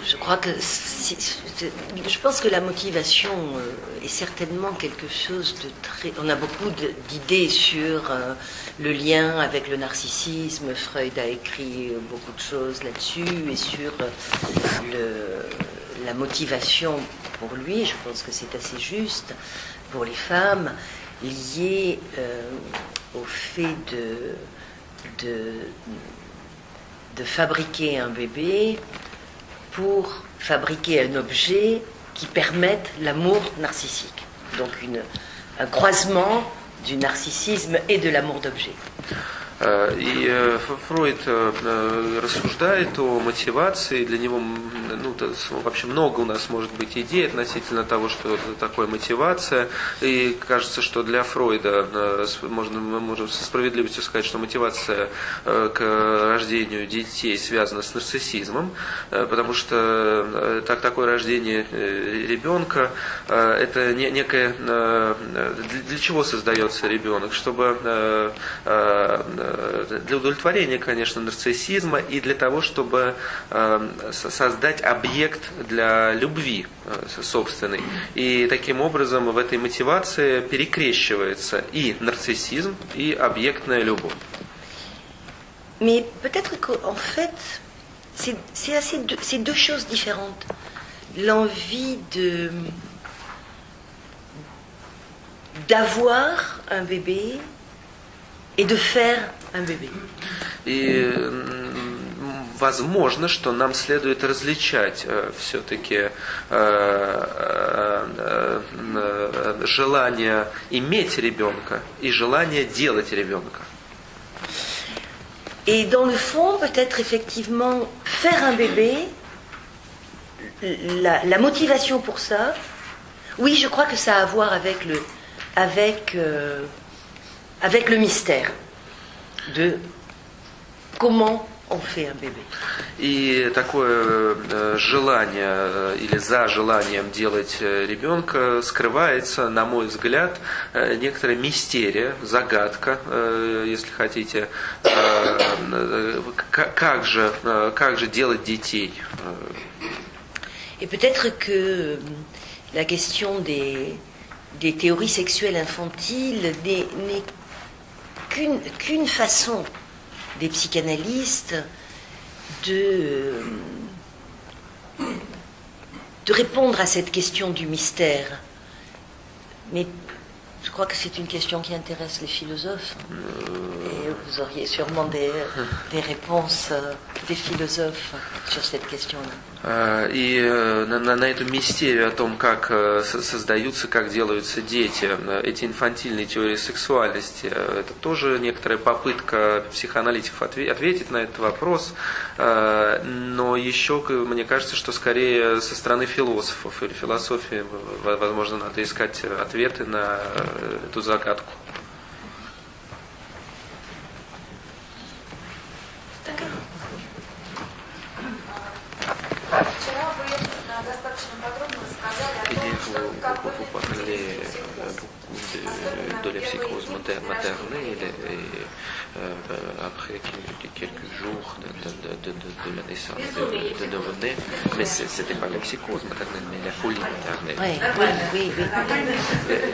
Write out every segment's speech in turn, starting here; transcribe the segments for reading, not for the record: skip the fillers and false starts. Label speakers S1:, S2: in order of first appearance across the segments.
S1: je crois que je pense que la motivation est certainement quelque chose de très... On a beaucoup d'idées sur le lien avec le narcissisme. Freud a écrit beaucoup de choses là-dessus et sur la motivation pour lui. Je pense que c'est assez juste pour les femmes, liée au fait de fabriquer un bébé pour fabriquer un objet qui permette l'amour narcissique. Donc un croisement du narcissisme et de l'amour d'objet.
S2: И Фройд рассуждает о мотивации. Для него вообще много у нас может быть идей относительно того, что это такое мотивация. И кажется, что для Фройда мы можем со справедливостью сказать, что мотивация к рождению детей связана с нарциссизмом, потому что такое рождение ребенка это некое... Для чего создается ребенок? Чтобы для удовлетворения, конечно, нарциссизма и для того, чтобы создать объект для любви собственной. И таким образом в этой мотивации перекрещивается и нарциссизм, и объектная любовь.
S1: Mais peut-être qu'en fait, c'est deux choses différentes. L'envie d'avoir un bébé et de faire un bébé.
S2: И возможно, что нам следует различать все-таки желание иметь ребенка и желание делать ребенка.
S1: Et dans le fond, peut-être effectivement, faire un bébé, la motivation pour ça, oui, je crois que ça a à voir avec le mystère de comment on fait un bébé.
S2: И такое желание или за желанием делать ребенка скрывается, на мой взгляд, некоторая мистерия, загадка, если хотите, как же делать детей.
S1: Et peut-être que la question des théories sexuelles infantiles n'est qu'une façon des psychanalystes de répondre à cette question du mystère. Mais je crois que c'est une question qui intéresse les philosophes. Et vous auriez sûrement des réponses des philosophes sur cette question-là.
S2: И на эту мистерию о том, как создаются, как делаются дети, эти инфантильные теории сексуальности, это тоже некоторая попытка психоаналитиков ответить на этот вопрос, но еще, мне кажется, что скорее со стороны философов или философии, возможно, надо искать ответы на эту загадку.
S3: Вчера вы достаточно подробно рассказали о том, что как выглядит
S2: de la psychose maternelle après quelques jours de la naissance de nouveau-né, mais c'était pas la psychose maternelle, mais la folie maternelle.
S1: Oui.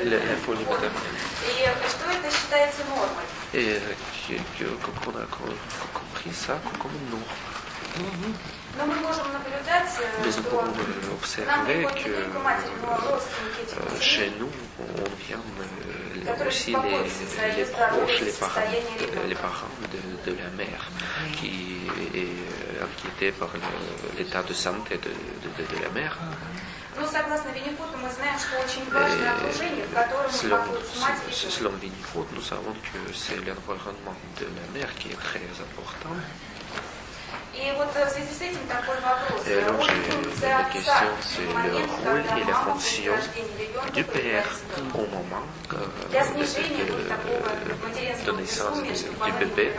S2: La folie maternelle.
S3: И что это считается нормой?
S2: Et qu'on a compris ça comme une norme.
S3: Но мы можем наблюдать,
S2: Mais nous
S3: что
S2: pouvons
S3: нам
S2: observer
S3: приходят не только матери, но и родственники этих
S2: que
S3: детей,
S2: chez nous, on vient aussi les proches, les parents de la mère qui est inquiété par l'état de santé de la mère.
S3: Но согласно Винникоту мы знаем, что очень важное окружение, в котором находятся матери.
S2: Selon Winnicott, nous savons que c'est l'environnement de la mère qui est très important.
S3: И вот в связи с этим такой вопрос.
S2: Et alors, la question, c'est le rôle et la fonction du père au moment de naissance du bébé,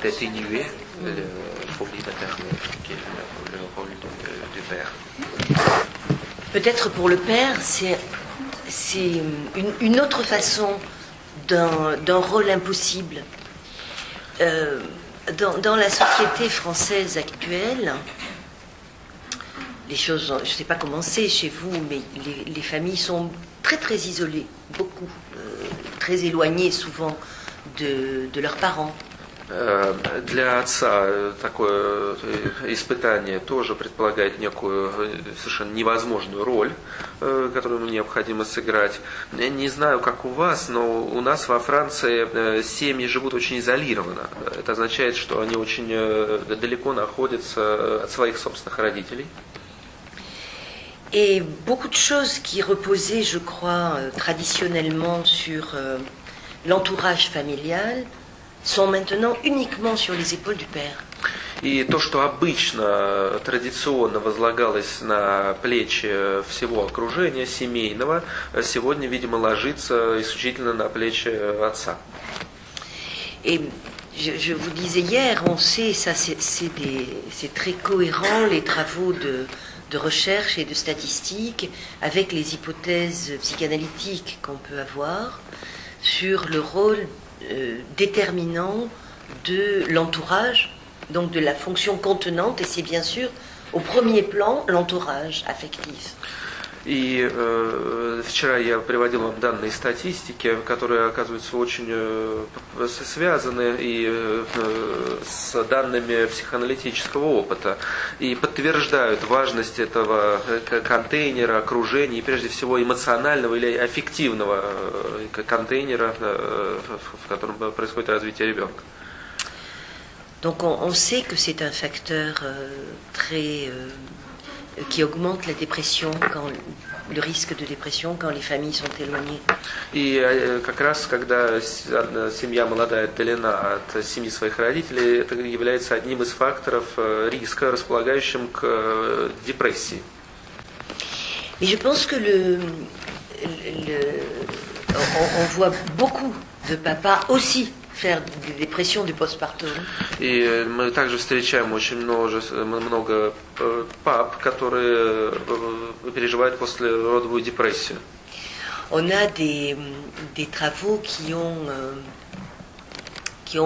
S2: d'atténuer la folie maternelle, qui est le rôle du père.
S1: Peut-être pour le père, c'est une autre façon d'un rôle impossible. Dans la société française actuelle, les choses, je ne sais pas comment c'est chez vous, mais les familles sont très très isolées, beaucoup, très éloignées souvent de leurs parents.
S2: Для отца такое испытание тоже предполагает некую совершенно невозможную роль, которую ему необходимо сыграть. Я не знаю, как у вас, но у нас во Франции семьи живут очень изолированно. Это означает, что они очень далеко находятся от своих собственных родителей.
S1: Et beaucoup de choses qui reposaient, je crois, traditionnellement sur l'entourage familial sont maintenant uniquement sur les épaules du père.
S2: И то, что обычно, традиционно возлагалось на плечи всего окружения семейного, сегодня, видимо, ложится исключительно на плечи отца.
S1: Et je vous disais hier, on sait, ça c'est très cohérent, les travaux de recherche et de statistiques avec les hypothèses psychanalytiques qu'on peut avoir sur le rôle déterminant de l'entourage, donc de la fonction contenante, et c'est bien sûr au premier plan l'entourage affectif.
S2: И вчера я приводил вам данные статистики, которые, оказывается, очень связаны и с данными психоаналитического опыта, и подтверждают важность этого контейнера, окружения, и прежде всего эмоционального или аффективного контейнера, в котором происходит развитие ребенка.
S1: Donc on sait que c'est un facteur très qui augmente la dépression, le risque de dépression quand les familles sont éloignées.
S2: И как раз, когда семья молодая отдалена от семьи своих родителей, это является одним из факторов риска, располагающим к депрессии.
S1: Mais je pense que on voit beaucoup de papas aussi faire des dépressions du postpartum.
S2: И мы также встречаем очень много пап, которые переживают послеродовую депрессию.
S1: On a des travaux qui ont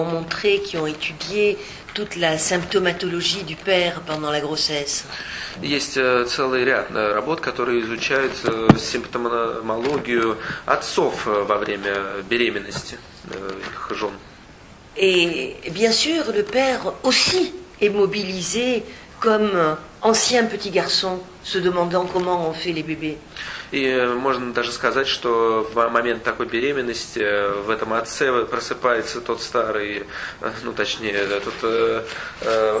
S1: montré, qui ont étudié toute la symptomatologie du père pendant la grossesse.
S2: Есть целый ряд работ, которые изучают симптомологию отцов во время беременности их жен.
S1: Et bien sûr, le père aussi est mobilisé comme ancien petit garçon, se demandant comment on fait les bébés.
S2: И можно даже сказать, что в момент такой беременности в этом отце просыпается тот старый, ну точнее,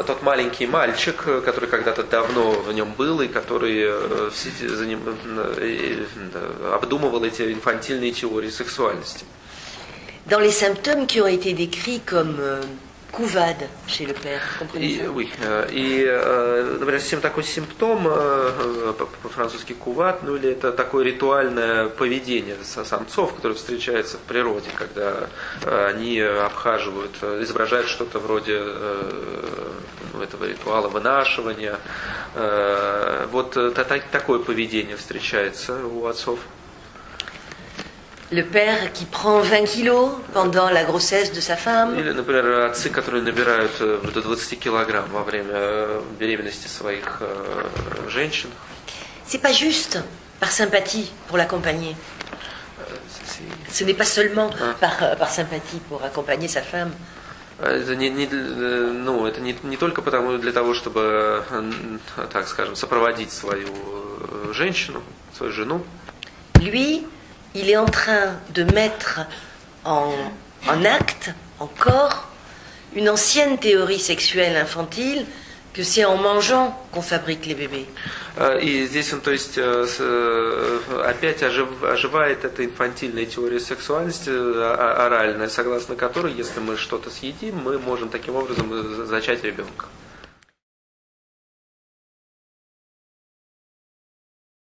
S2: тот маленький мальчик, который когда-то давно в нем был и который обдумывал эти инфантильные теории сексуальности.
S1: Dans les symptômes qui ont été décrits comme couvade chez le père, comprenez-vous?
S2: Oui. И, например, такой симптом, по-французски куват, ну или это такое ритуальное поведение самцов, которое встречается в природе, когда они обхаживают, изображают что-то вроде этого ритуала вынашивания. Вот такое поведение встречается у отцов.
S1: Le père qui prend 20 kilos pendant la grossesse de sa femme.
S2: Или, например, отцы, которые набирают до 20 килограмм во время беременности своих женщин.
S1: C'est pas juste par sympathie pour l'accompagner. Ce n'est pas seulement par sympathie pour accompagner sa femme.
S2: Это не только для того, чтобы, так скажем, сопроводить свою женщину, свою жену.
S1: Lui, il est en train de mettre en acte, en corps, une ancienne théorie sexuelle infantile que c'est en mangeant qu'on fabrique les bébés.
S2: И здесь он, то есть, опять оживает эта инфантильная теория сексуальности, оральная, согласно которой, если мы что-то съедим, мы можем таким образом зачать ребенка.